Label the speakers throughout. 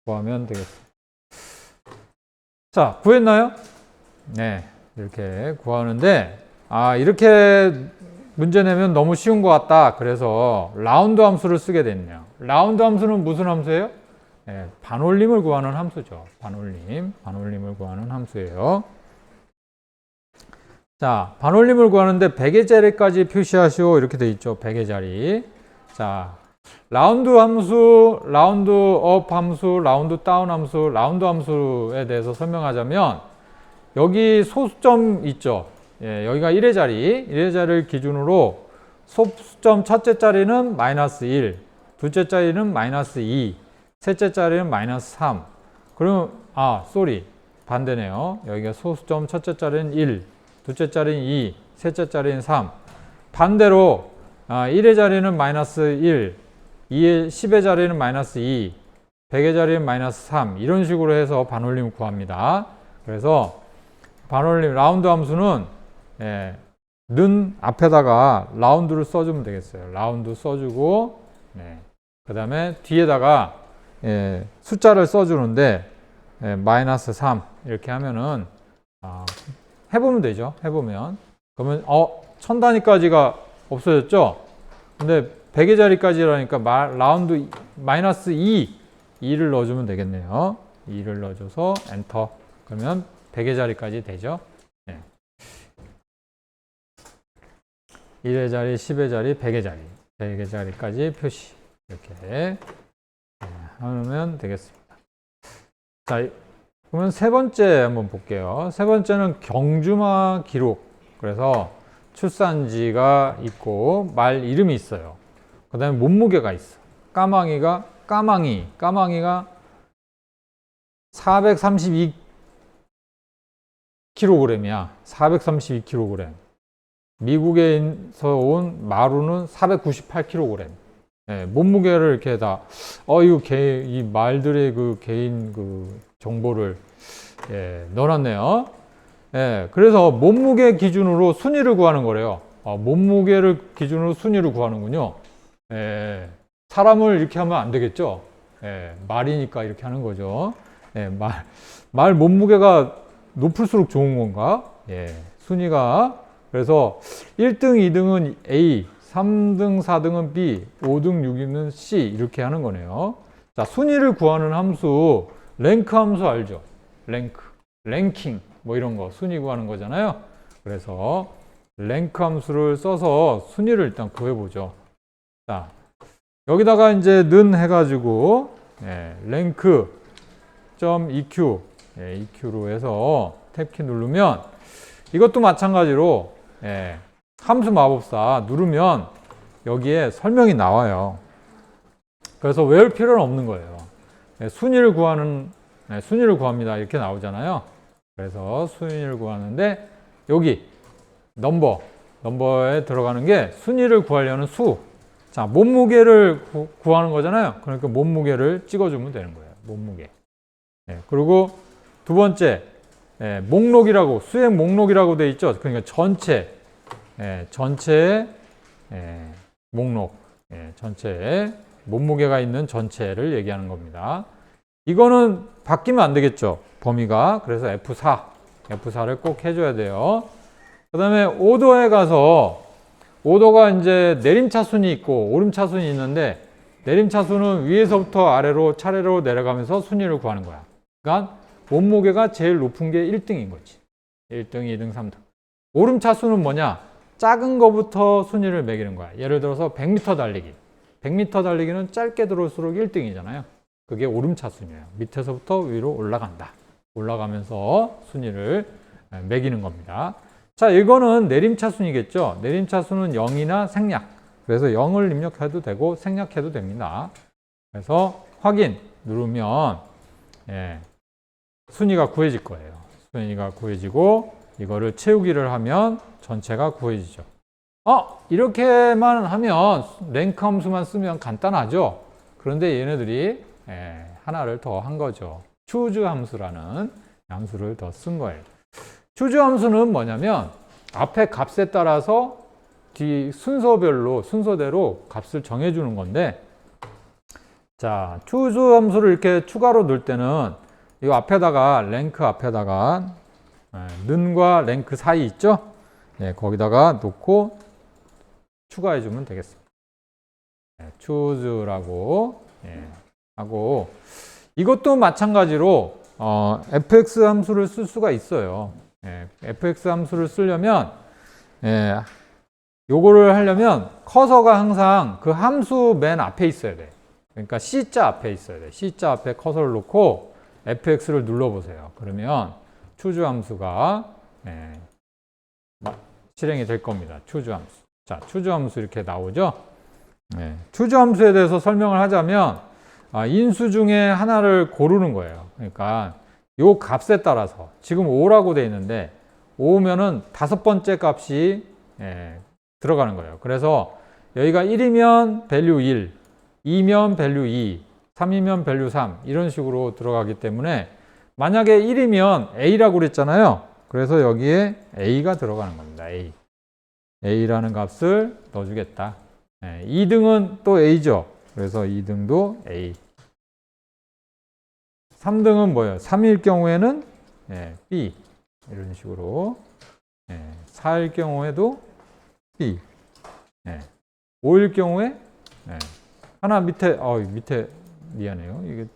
Speaker 1: 구하면 되겠습니다. 자, 구했나요? 네, 이렇게 구하는데 이렇게 문제 내면 너무 쉬운 것 같다. 그래서 라운드 함수를 쓰게 됐네요. 라운드 함수는 무슨 함수예요? 네, 반올림을 구하는 함수죠. 반올림을 구하는 함수예요. 자, 반올림을 구하는데 100의 자리까지 표시하시오. 이렇게 돼 있죠. 100의 자리. 자, 라운드 함수, 라운드 업 함수, 라운드 다운 함수, 라운드 함수에 대해서 설명하자면 여기 소수점 있죠. 예, 여기가 1의 자리를 기준으로 소수점 첫째 자리는 마이너스 1, 둘째 자리는 마이너스 2, 셋째 자리는 마이너스 3. 그럼 반대네요. 여기가 소수점 첫째 자리는 1, 둘째 자리는 2, 셋째 자리는 3. 반대로 1의 자리는 마이너스 1, 10의 자리는 마이너스 2, 100의 자리는 마이너스 3. 이런 식으로 해서 반올림 구합니다. 그래서 반올림 라운드 함수는 는 앞에다가 라운드를 써주면 되겠어요. 라운드 써주고 그 다음에 뒤에다가 숫자를 써주는데 마이너스 3 이렇게 하면은 해보면 되죠. 해보면 그러면 1000단위까지가 없어졌죠. 근데 100의 자리까지라니까 라운드 마이너스 2를 넣어주면 되겠네요. 2를 넣어줘서 엔터. 그러면 100의 자리까지 되죠. 1의 자리, 10의 자리, 100의 자리. 100의 자리까지 표시. 이렇게 하면 되겠습니다. 자, 그러면 세 번째 한번 볼게요. 세 번째는 경주마 기록. 그래서 출산지가 있고 말 이름이 있어요. 그 다음에 몸무게가 있어. 까망이가 432kg이야. 432kg. 미국에서 온 마루는 498kg. 몸무게를 이렇게 다, 이 말들의 그 개인 그 정보를, 넣어놨네요. 그래서 몸무게 기준으로 순위를 구하는 거래요. 몸무게를 기준으로 순위를 구하는군요. 사람을 이렇게 하면 안 되겠죠? 말이니까 이렇게 하는 거죠. 말 몸무게가 높을수록 좋은 건가? 순위가. 그래서 1등, 2등은 A, 3등, 4등은 B, 5등, 6등은 C 이렇게 하는 거네요. 자, 순위를 구하는 함수, 랭크 함수 알죠? 랭킹 뭐 이런 거 순위 구하는 거잖아요. 그래서 랭크 함수를 써서 순위를 일단 구해보죠. 자, 여기다가 이제 는 해가지고 랭크.eq eq로 해서 탭키 누르면 이것도 마찬가지로 함수 마법사 누르면 여기에 설명이 나와요. 그래서 외울 필요는 없는 거예요. 순위를 구합니다. 이렇게 나오잖아요. 그래서 순위를 구하는데 여기 넘버에 들어가는 게 순위를 구하려는 수. 자, 몸무게를 구하는 거잖아요. 그러니까 몸무게를 찍어주면 되는 거예요. 몸무게. 그리고 두 번째, 목록이라고, 수행 목록이라고 돼 있죠. 그러니까 전체의 목록, 전체에 몸무게가 있는 전체를 얘기하는 겁니다. 이거는 바뀌면 안 되겠죠. 범위가. 그래서 F4를 꼭 해줘야 돼요. 그 다음에 오더에 가서 오더가 이제 내림차순이 있고 오름차순이 있는데 내림차순은 위에서부터 아래로 차례로 내려가면서 순위를 구하는 거야. 그러니까 몸무게가 제일 높은 게 1등인 거지. 1등, 2등, 3등. 오름차순은 뭐냐? 작은 거부터 순위를 매기는 거야. 예를 들어서 100m 달리기. 100m 달리기는 짧게 들어올수록 1등이잖아요. 그게 오름차순이에요. 밑에서부터 위로 올라간다. 올라가면서 순위를 매기는 겁니다. 자, 이거는 내림차순이겠죠. 내림차순은 0이나 생략. 그래서 0을 입력해도 되고 생략해도 됩니다. 그래서 확인 누르면 순위가 구해질 거예요. 순위가 구해지고 이거를 채우기를 하면 전체가 구해지죠. 이렇게만 하면 랭크 함수만 쓰면 간단하죠. 그런데 얘네들이 하나를 더 한 거죠. choose 함수라는 함수를 더 쓴 거예요. choose 함수는 뭐냐면 앞에 값에 따라서 뒤 순서대로 값을 정해주는 건데 자, choose 함수를 이렇게 추가로 넣을 때는 이 앞에다가 랭크 앞에다가 는과 랭크 사이 있죠? 예, 거기다가 놓고 추가해 주면 되겠습니다. choose라고 하고 이것도 마찬가지로 fx 함수를 쓸 수가 있어요. fx 함수를 쓰려면 요거를 하려면 커서가 항상 그 함수 맨 앞에 있어야 돼. 그러니까 C자 앞에 있어야 돼. C자 앞에 커서를 놓고 fx를 눌러보세요. 그러면 choose 함수가 실행이 될 겁니다. choose 함수. 자, choose 함수 이렇게 나오죠. choose 함수에 대해서 설명을 하자면 인수 중에 하나를 고르는 거예요. 그러니까 요 값에 따라서 지금 5라고 돼 있는데 5면은 다섯 번째 값이 들어가는 거예요. 그래서 여기가 1이면 value 1, 2면 value 2, 3이면 value 3 이런 식으로 들어가기 때문에 만약에 1이면 A라고 그랬잖아요. 그래서 여기에 A가 들어가는 겁니다. A. A라는 값을 넣어주겠다. 2등은 또 A죠. 그래서 2등도 A. 3등은 뭐예요? 3일 경우에는 B. 이런 식으로. 4일 경우에도 B. 5일 경우에 하나 밑에 미안해요. 이게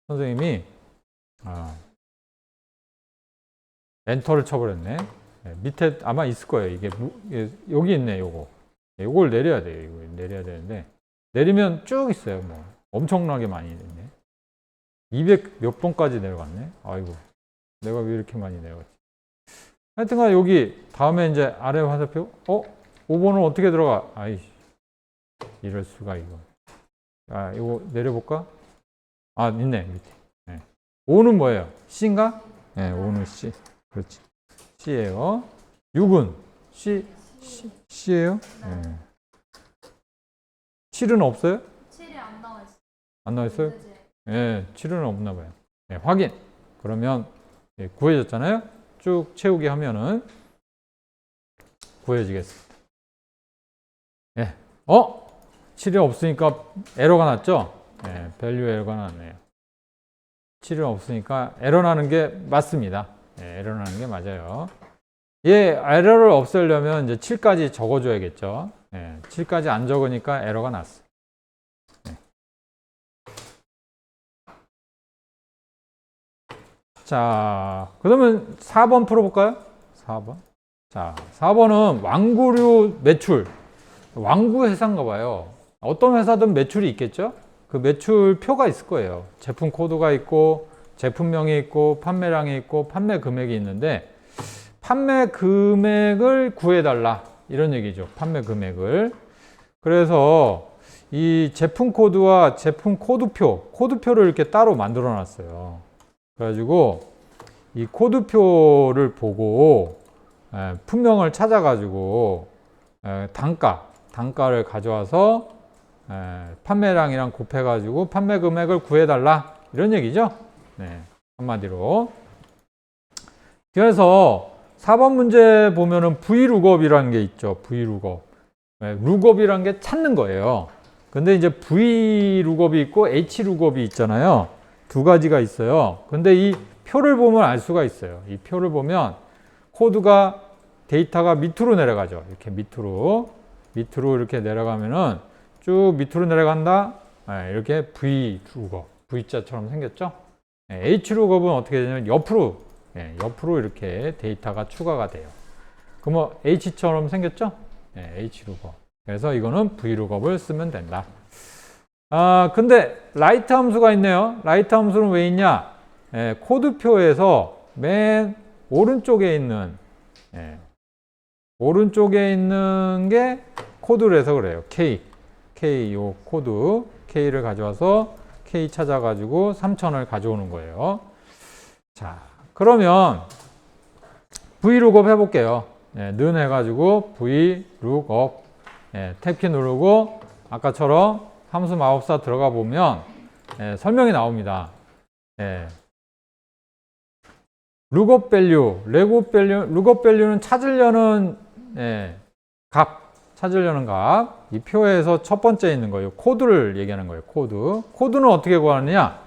Speaker 1: 선생님이 엔터를 쳐버렸네. 밑에 아마 있을 거예요. 이게 여기 있네. 요걸 내려야 돼요. 이거 내려야 되는데 내리면 쭉 있어요. 뭐 엄청나게 많이 있네. 200 몇 번까지 내려갔네. 아이고, 내가 왜 이렇게 많이 내려갔지? 하여튼간 여기 다음에 이제 아래 화살표 5번은 어떻게 들어가? 아이, 이럴 수가 이거. 이거 내려볼까? 있네 밑에. 5는 뭐예요? C인가? 5는 C. 그렇지. C예요. 6은 C예요? 7은 없어요?
Speaker 2: 7이 안 나와 있어요.
Speaker 1: 안 나와 있어요? 7은 없나 봐요. 확인. 그러면 구해졌잖아요. 쭉 채우기 하면은 구해지겠습니다. 7이 없으니까 에러가 났죠? 밸류 에러가 났네요. 7이 없으니까 에러 나는 게 맞습니다. 에러 나는 게 맞아요. 에러를 없애려면 이제 7까지 적어줘야겠죠. 7까지 안 적으니까 에러가 났어요. 자, 그러면 4번 풀어볼까요? 4번. 자, 4번은 왕구류 매출. 왕구 회사인가 봐요. 어떤 회사든 매출이 있겠죠? 그 매출표가 있을 거예요. 제품 코드가 있고, 제품명이 있고, 판매량이 있고, 판매 금액이 있는데, 판매 금액을 구해달라. 이런 얘기죠. 판매 금액을. 그래서 이 제품 코드와 제품 코드표를 이렇게 따로 만들어 놨어요. 그래가지고 이 코드표를 보고 품명을 찾아가지고 단가를 가져와서 판매량이랑 곱해가지고 판매 금액을 구해달라 이런 얘기죠. 한마디로. 그래서 4번 문제 보면은 VLOOKUP이라는 게 있죠. VLOOKUP. 룩업이라는 게 찾는 거예요. 근데 이제 VLOOKUP이 있고 HLOOKUP이 있잖아요. 두 가지가 있어요. 근데 이 표를 보면 알 수가 있어요. 이 표를 보면 데이터가 밑으로 내려가죠. 이렇게 밑으로 이렇게 내려가면은 쭉 밑으로 내려간다. 이렇게 VLOOKUP, V자처럼 생겼죠. HLOOKUP은 어떻게 되냐면 옆으로 이렇게 데이터가 추가가 돼요. 그러면 H처럼 생겼죠? HLOOKUP. 그래서 이거는 VLOOKUP을 쓰면 된다. 근데 라이트 함수가 있네요. 라이트 함수는 왜 있냐? 코드표에서 맨 오른쪽에 있는 게 코드래서 그래요. K 요 코드 K를 가져와서 K 찾아가지고 3000을 가져오는 거예요. 자, 그러면 VLOOKUP 해볼게요. 는 해가지고 VLOOKUP 탭키 누르고 아까처럼 함수 마법사 들어가 보면 설명이 나옵니다. lookup value 는 찾으려는 값 찾으려는 값, 이 표에서 첫 번째 있는 거예요. 코드를 얘기하는 거예요. 코드. 코드는 어떻게 구하느냐?